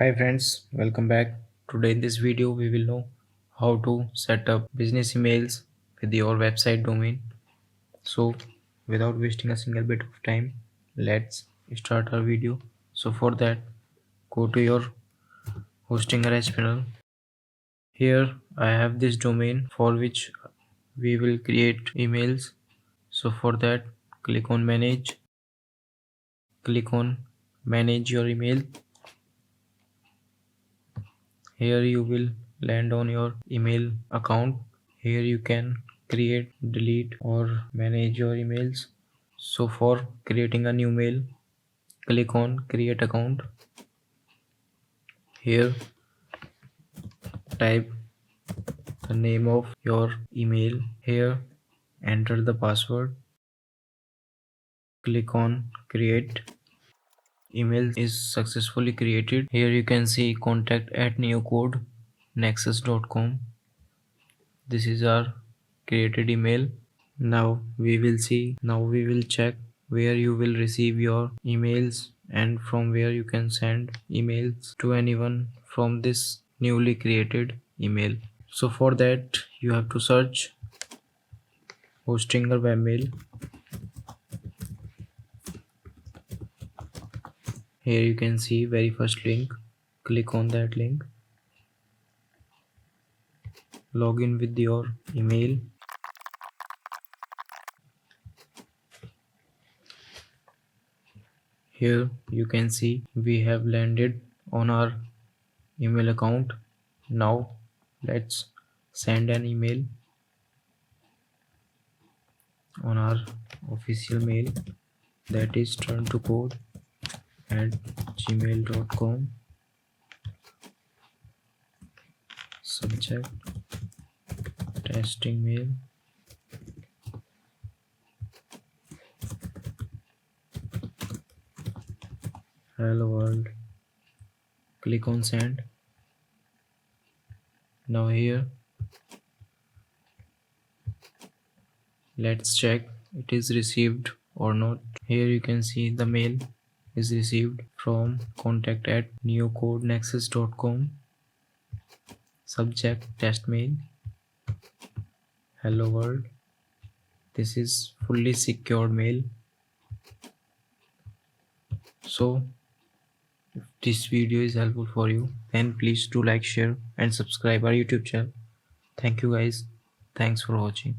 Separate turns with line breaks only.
Hi friends, welcome back. Today in this video we will know how to set up business emails with your website domain. So without wasting a single bit of time, let's start our video. So for that, go to your hosting arrange panel. Here I have this domain for which we will create emails. So for that, click on manage your email. Here you will land on your email account. Here you can create, delete or manage your emails. So for creating a new mail, click on create account. Here type the name of your email. Here enter the password. Click on create. Email is successfully created. Here you can see contact at neocode.nexus.com. This is our created email. Now we will check where you will receive your emails and from where you can send emails to anyone from this newly created email. So for that you have to search Hostinger webmail. Here you can see very first link. Click on that link. Log in with your email. Here you can see we have landed on our email account. Now let's send an email on our official mail, that is turntocode@gmail.com. Subject testing mail. Hello world. Click on send. Now here let's check it is received or not. Here you can see the mail is received from contact@neocodenexus.com. Subject test mail. Hello world. This is fully secured mail. So if this video is helpful for you, then please do like, share and subscribe our YouTube channel. Thank you guys. Thanks for watching.